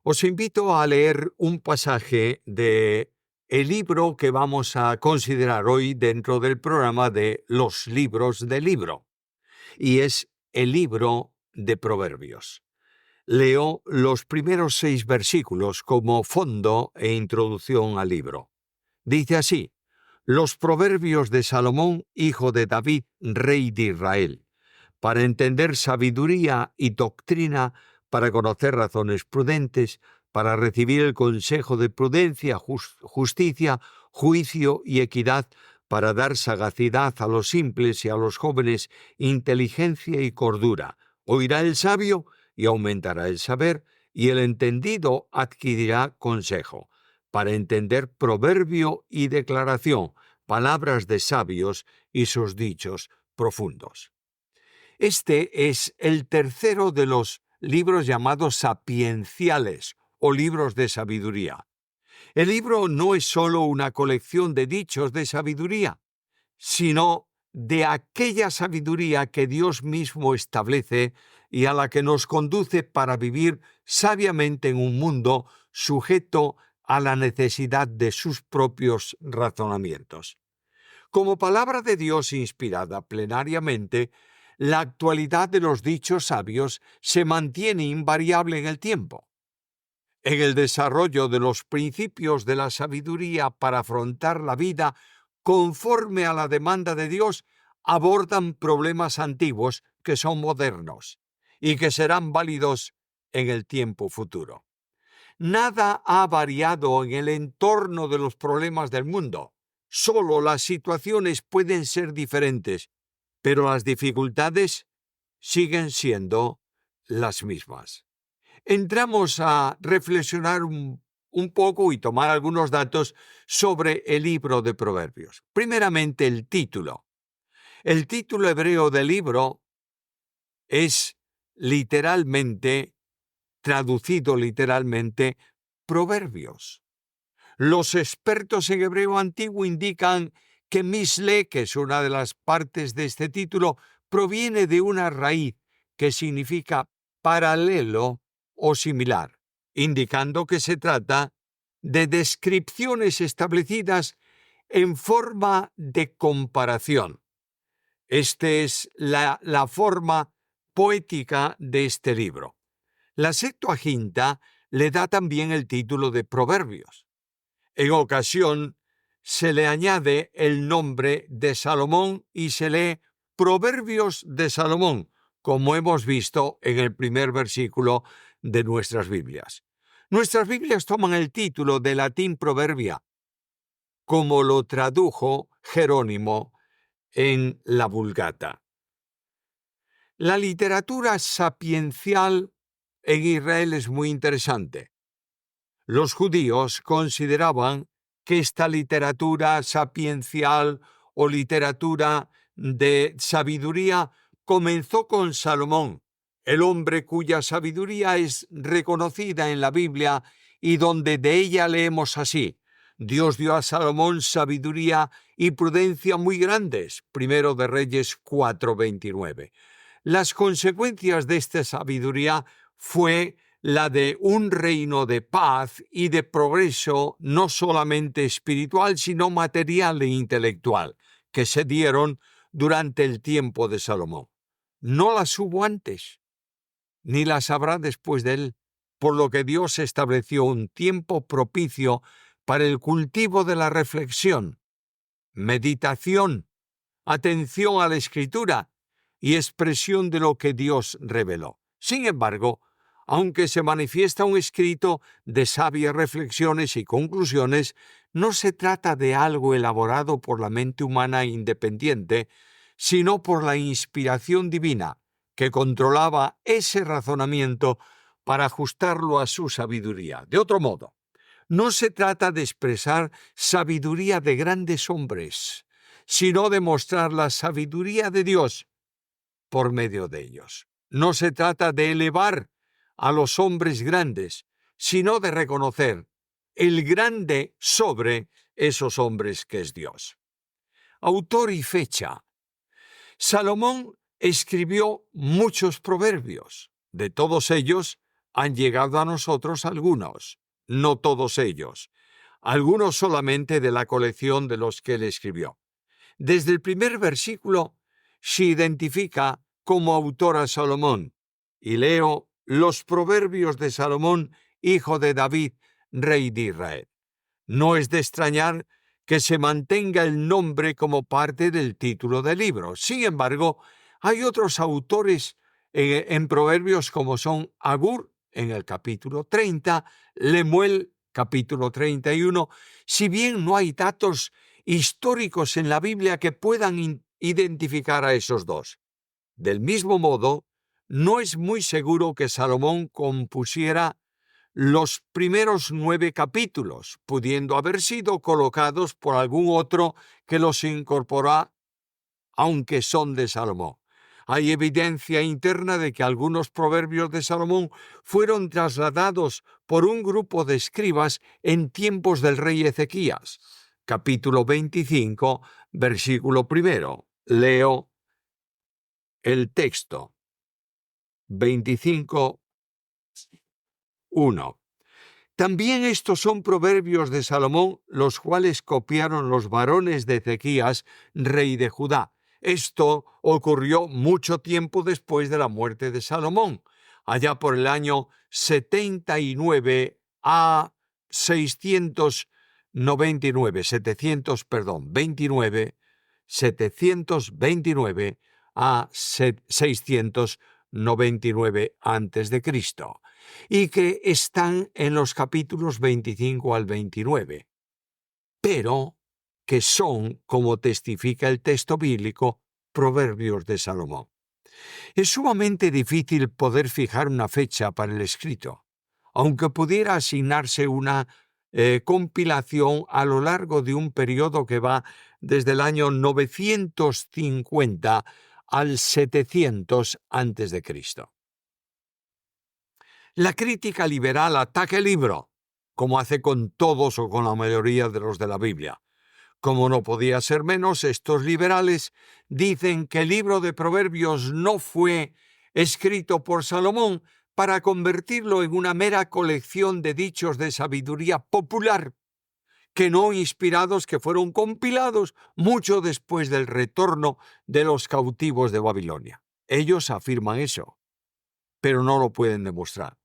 Os invito a leer un pasaje de el libro que vamos a considerar hoy dentro del programa de los libros del libro, y es el libro de Proverbios. Leo los primeros 6 versículos como fondo e introducción al libro. Dice así: los proverbios de Salomón, hijo de David, rey de Israel, para entender sabiduría y doctrina, para conocer razones prudentes, para recibir el consejo de prudencia, justicia, juicio y equidad, para dar sagacidad a los simples y a los jóvenes, inteligencia y cordura. Oirá el sabio y aumentará el saber, y el entendido adquirirá consejo, para entender proverbio y declaración, palabras de sabios y sus dichos profundos. Este es el tercero de los libros llamados sapienciales o libros de sabiduría. El libro no es solo una colección de dichos de sabiduría, sino de aquella sabiduría que Dios mismo establece y a la que nos conduce para vivir sabiamente en un mundo sujeto a la necesidad de sus propios razonamientos. Como palabra de Dios inspirada plenariamente, la actualidad de los dichos sabios se mantiene invariable en el tiempo. En el desarrollo de los principios de la sabiduría para afrontar la vida conforme a la demanda de Dios, abordan problemas antiguos que son modernos y que serán válidos en el tiempo futuro. Nada ha variado en el entorno de los problemas del mundo. Solo las situaciones pueden ser diferentes, pero las dificultades siguen siendo las mismas. Entramos a reflexionar un poco y tomar algunos datos sobre el libro de Proverbios. Primeramente, el título. El título hebreo del libro es traducido literalmente, Proverbios. Los expertos en hebreo antiguo indican que Misle, que es una de las partes de este título, proviene de una raíz que significa paralelo o similar, indicando que se trata de descripciones establecidas en forma de comparación. Esta es la forma poética de este libro. La Septuaginta le da también el título de Proverbios. En ocasión se le añade el nombre de Salomón y se lee Proverbios de Salomón, como hemos visto en el primer versículo de nuestras Biblias. Nuestras Biblias toman el título de latín Proverbia, como lo tradujo Jerónimo en la Vulgata. La literatura sapiencial en Israel es muy interesante. Los judíos consideraban que esta literatura sapiencial o literatura de sabiduría comenzó con Salomón, el hombre cuya sabiduría es reconocida en la Biblia y donde de ella leemos así: Dios dio a Salomón sabiduría y prudencia muy grandes. Primero de Reyes 4:29. Las consecuencias de esta sabiduría fue la de un reino de paz y de progreso no solamente espiritual, sino material e intelectual, que se dieron durante el tiempo de Salomón. No las hubo antes, ni las habrá después de él, por lo que Dios estableció un tiempo propicio para el cultivo de la reflexión, meditación, atención a la Escritura y expresión de lo que Dios reveló. Sin embargo, aunque se manifiesta un escrito de sabias reflexiones y conclusiones, no se trata de algo elaborado por la mente humana independiente, sino por la inspiración divina, que controlaba ese razonamiento para ajustarlo a su sabiduría. De otro modo, no se trata de expresar sabiduría de grandes hombres, sino de mostrar la sabiduría de Dios por medio de ellos. No se trata de elevar a los hombres grandes, sino de reconocer el grande sobre esos hombres que es Dios. Autor y fecha. Salomón escribió muchos proverbios. De todos ellos, han llegado a nosotros algunos, no todos ellos, algunos solamente de la colección de los que él escribió. Desde el primer versículo se identifica como autor a Salomón, y leo los proverbios de Salomón, hijo de David, rey de Israel. No es de extrañar que se mantenga el nombre como parte del título del libro. Sin embargo, hay otros autores en Proverbios como son Agur, en el capítulo 30, Lemuel, capítulo 31. Si bien no hay datos históricos en la Biblia que puedan identificar a esos dos. Del mismo modo, no es muy seguro que Salomón compusiera los primeros 9 capítulos, pudiendo haber sido colocados por algún otro que los incorporó, aunque son de Salomón. Hay evidencia interna de que algunos proverbios de Salomón fueron trasladados por un grupo de escribas en tiempos del rey Ezequías. Capítulo 25, versículo 1. Leo el texto. 25, 1. También estos son proverbios de Salomón, los cuales copiaron los varones de Ezequías, rey de Judá. Esto ocurrió mucho tiempo después de la muerte de Salomón, allá por el año 79 a 629, 729 a 699 antes de Cristo, y que están en los capítulos 25 al 29, pero que son, como testifica el texto bíblico, proverbios de Salomón. Es sumamente difícil poder fijar una fecha para el escrito, aunque pudiera asignarse una compilación a lo largo de un periodo que va desde el año 950 al 700 antes de Cristo. La crítica liberal ataca el libro, como hace con todos o con la mayoría de los de la Biblia. Como no podía ser menos, estos liberales dicen que el libro de Proverbios no fue escrito por Salomón para convertirlo en una mera colección de dichos de sabiduría popular, que no inspirados, que fueron compilados mucho después del retorno de los cautivos de Babilonia. Ellos afirman eso, pero no lo pueden demostrar.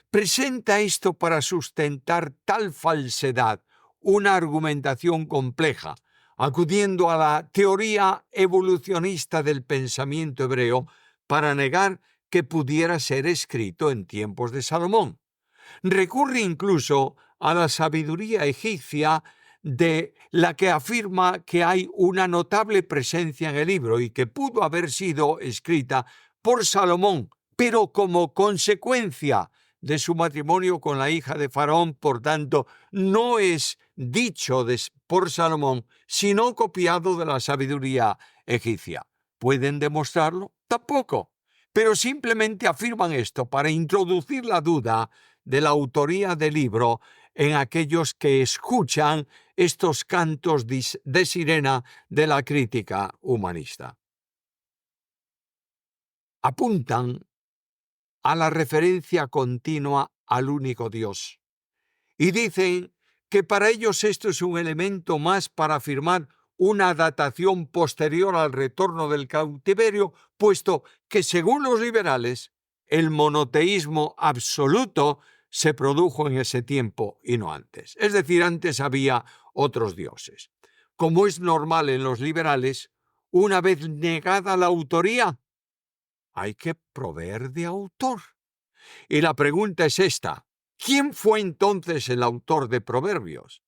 Presenta esto para sustentar tal falsedad, una argumentación compleja, acudiendo a la teoría evolucionista del pensamiento hebreo para negar que pudiera ser escrito en tiempos de Salomón. Recurre incluso a la sabiduría egipcia, de la que afirma que hay una notable presencia en el libro y que pudo haber sido escrita por Salomón, pero como consecuencia de su matrimonio con la hija de Faraón. Por tanto, no es dicho por Salomón, sino copiado de la sabiduría egipcia. ¿Pueden demostrarlo? Tampoco. Pero simplemente afirman esto para introducir la duda de la autoría del libro en aquellos que escuchan estos cantos de sirena de la crítica humanista. Apuntan a la referencia continua al único Dios, y dicen que para ellos esto es un elemento más para afirmar una datación posterior al retorno del cautiverio, puesto que, según los liberales, el monoteísmo absoluto se produjo en ese tiempo y no antes. Es decir, antes había otros dioses. Como es normal en los liberales, una vez negada la autoría, hay que proveer de autor. Y la pregunta es esta: ¿quién fue entonces el autor de Proverbios?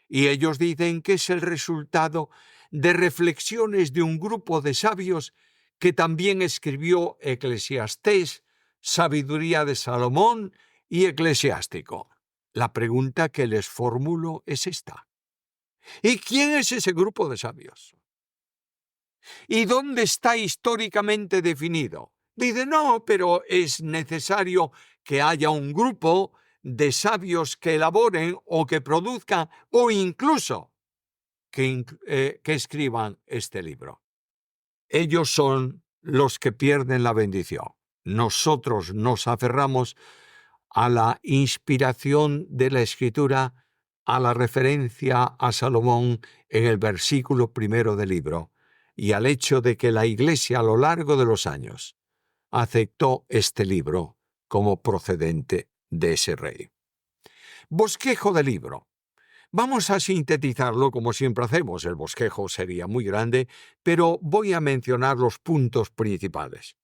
Y ellos dicen que es el resultado de reflexiones de un grupo de sabios que también escribió Eclesiastés, Sabiduría de Salomón y Eclesiástico. La pregunta que les formulo es esta: ¿y quién es ese grupo de sabios? ¿Y dónde está históricamente definido? Dice, no, pero es necesario que haya un grupo de sabios que elaboren o que produzcan o incluso que escriban este libro. Ellos son los que pierden la bendición. Nosotros nos aferramos a la inspiración de la Escritura, a la referencia a Salomón en el versículo primero del libro y al hecho de que la Iglesia a lo largo de los años aceptó este libro como procedente de ese rey. Bosquejo del libro. Vamos a sintetizarlo como siempre hacemos. El bosquejo sería muy grande, pero voy a mencionar los puntos principales.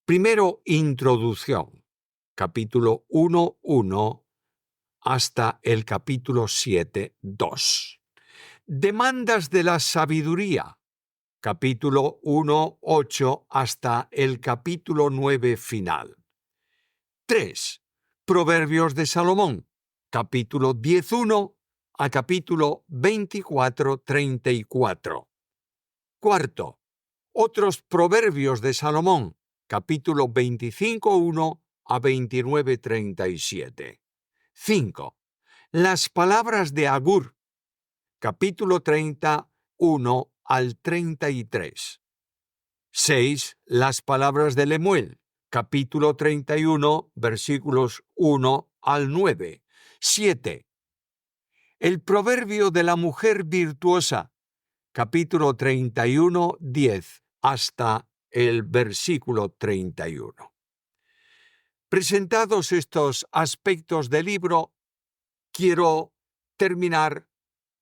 Primero, introducción. Capítulo 1:1 hasta el capítulo 7:2. Demandas de la sabiduría. Capítulo 1:8 hasta el capítulo 9 final. 3. Proverbios de Salomón. Capítulo 10:1 a capítulo 24:34. Cuarto, otros proverbios de Salomón, capítulo 25:1 a 29:37. 5. Las palabras de Agur, capítulo 31 al 33. 6. Las palabras de Lemuel, capítulo 31, versículos 1 al 9. 7. El proverbio de la mujer virtuosa, capítulo 31, 10, hasta el versículo 31. Presentados estos aspectos del libro, quiero terminar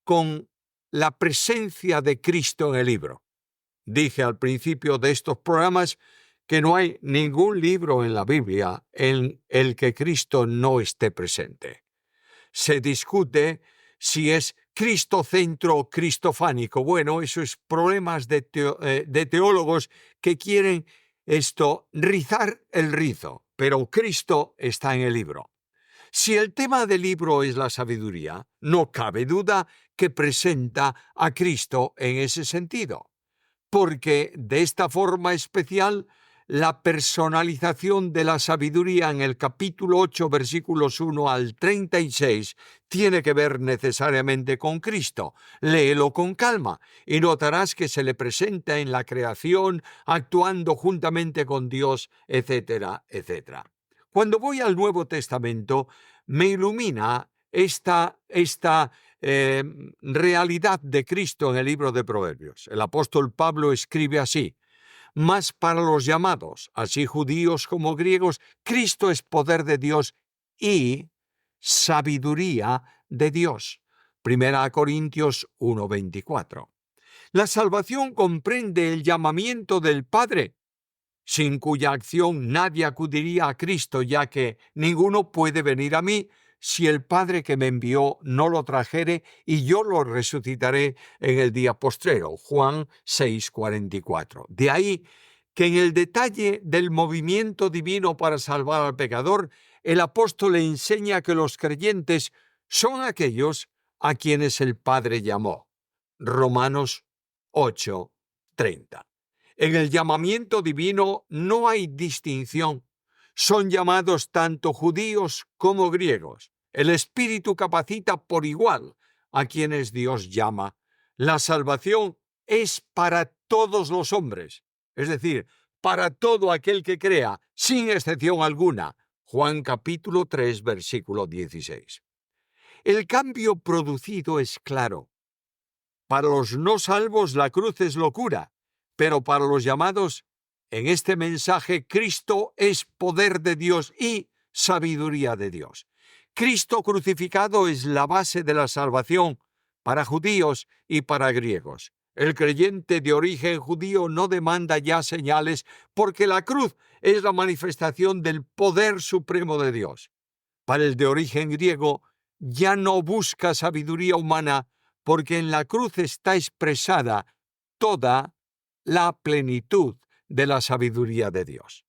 con la presencia de Cristo en el libro. Dije al principio de estos programas que no hay ningún libro en la Biblia en el que Cristo no esté presente. Se discute si es cristocentro o cristofánico. Bueno, eso es problemas de teólogos que quieren rizar el rizo, pero Cristo está en el libro. Si el tema del libro es la sabiduría, no cabe duda que presenta a Cristo en ese sentido, porque de esta forma especial la personalización de la sabiduría en el capítulo 8, versículos 1 al 36, tiene que ver necesariamente con Cristo. Léelo con calma y notarás que se le presenta en la creación, actuando juntamente con Dios, etcétera, etcétera. Cuando voy al Nuevo Testamento, me ilumina esta realidad de Cristo en el libro de Proverbios. El apóstol Pablo escribe así: mas para los llamados, así judíos como griegos, Cristo es poder de Dios y sabiduría de Dios. 1 Corintios 1:24. La salvación comprende el llamamiento del Padre, sin cuya acción nadie acudiría a Cristo, ya que ninguno puede venir a mí si el Padre que me envió no lo trajere, y yo lo resucitaré en el día postrero. Juan 6:44. De ahí que en el detalle del movimiento divino para salvar al pecador, el apóstol le enseña que los creyentes son aquellos a quienes el Padre llamó. Romanos 8:30. En el llamamiento divino no hay distinción. Son llamados tanto judíos como griegos. El Espíritu capacita por igual a quienes Dios llama. La salvación es para todos los hombres, es decir, para todo aquel que crea, sin excepción alguna. Juan capítulo 3, versículo 16. El cambio producido es claro. Para los no salvos la cruz es locura, pero para los llamados, en este mensaje, Cristo es poder de Dios y sabiduría de Dios. Cristo crucificado es la base de la salvación para judíos y para griegos. El creyente de origen judío no demanda ya señales porque la cruz es la manifestación del poder supremo de Dios. Para el de origen griego, ya no busca sabiduría humana porque en la cruz está expresada toda la plenitud de la sabiduría de Dios.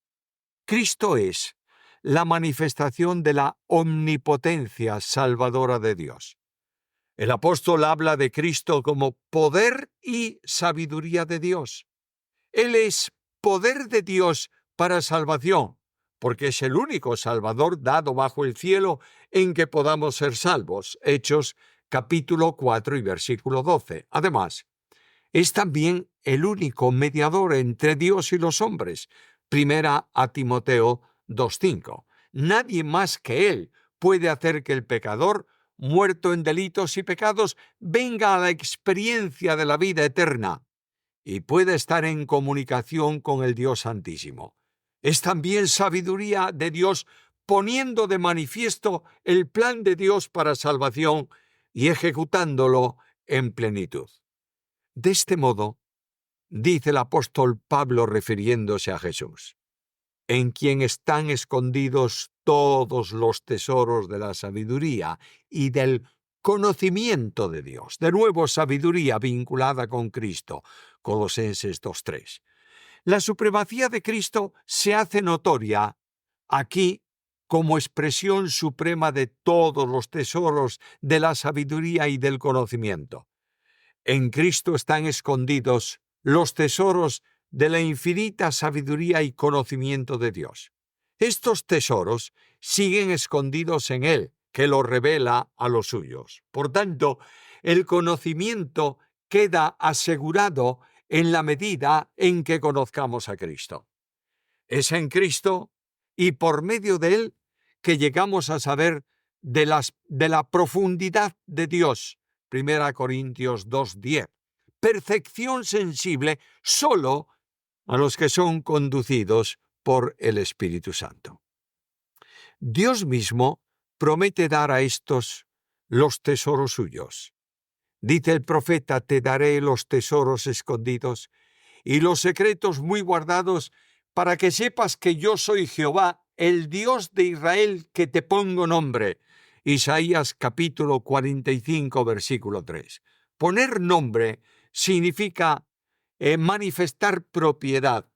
Cristo es la manifestación de la omnipotencia salvadora de Dios. El apóstol habla de Cristo como poder y sabiduría de Dios. Él es poder de Dios para salvación, porque es el único Salvador dado bajo el cielo en que podamos ser salvos. Hechos capítulo 4 y versículo 12. Además, es también el único mediador entre Dios y los hombres. 1 Timoteo 2:5. nadie más que Él puede hacer que el pecador, muerto en delitos y pecados, venga a la experiencia de la vida eterna y pueda estar en comunicación con el Dios Santísimo. Es también sabiduría de Dios poniendo de manifiesto el plan de Dios para salvación y ejecutándolo en plenitud. De este modo, dice el apóstol Pablo refiriéndose a Jesús, en quien están escondidos todos los tesoros de la sabiduría y del conocimiento de Dios. De nuevo, sabiduría vinculada con Cristo. Colosenses 2:3. La supremacía de Cristo se hace notoria aquí como expresión suprema de todos los tesoros de la sabiduría y del conocimiento. En Cristo están escondidos los tesoros de la infinita sabiduría y conocimiento de Dios. Estos tesoros siguen escondidos en Él, que los revela a los suyos. Por tanto, el conocimiento queda asegurado en la medida en que conozcamos a Cristo. Es en Cristo y por medio de Él que llegamos a saber de la profundidad de Dios. 1 Corintios 2:10. Perfección sensible solo a los que son conducidos por el Espíritu Santo. Dios mismo promete dar a estos los tesoros suyos. Dice el profeta: te daré los tesoros escondidos y los secretos muy guardados, para que sepas que yo soy Jehová, el Dios de Israel, que te pongo nombre. Isaías capítulo 45, versículo 3. Poner nombre significa manifestar propiedad.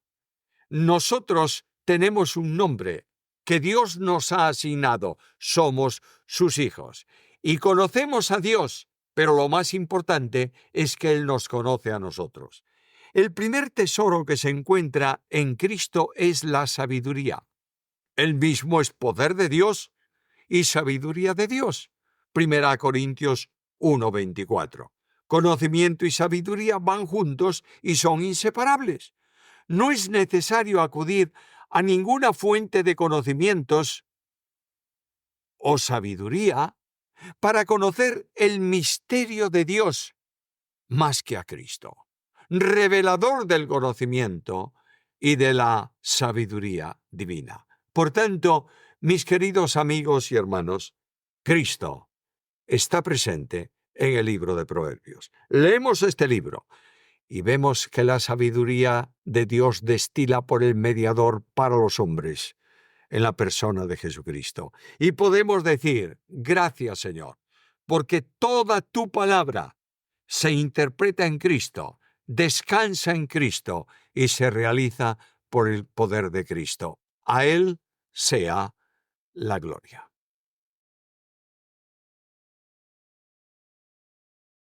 Nosotros tenemos un nombre que Dios nos ha asignado. Somos sus hijos. Y conocemos a Dios, pero lo más importante es que Él nos conoce a nosotros. El primer tesoro que se encuentra en Cristo es la sabiduría. Él mismo es poder de Dios y sabiduría de Dios. 1 Corintios 1:24. Conocimiento y sabiduría van juntos y son inseparables. No es necesario acudir a ninguna fuente de conocimientos o sabiduría para conocer el misterio de Dios más que a Cristo, revelador del conocimiento y de la sabiduría divina. Por tanto, mis queridos amigos y hermanos, Cristo está presente en el libro de Proverbios. Leemos este libro y vemos que la sabiduría de Dios destila por el mediador para los hombres, en la persona de Jesucristo. Y podemos decir: gracias, Señor, porque toda tu palabra se interpreta en Cristo, descansa en Cristo y se realiza por el poder de Cristo. A Él sea la gloria.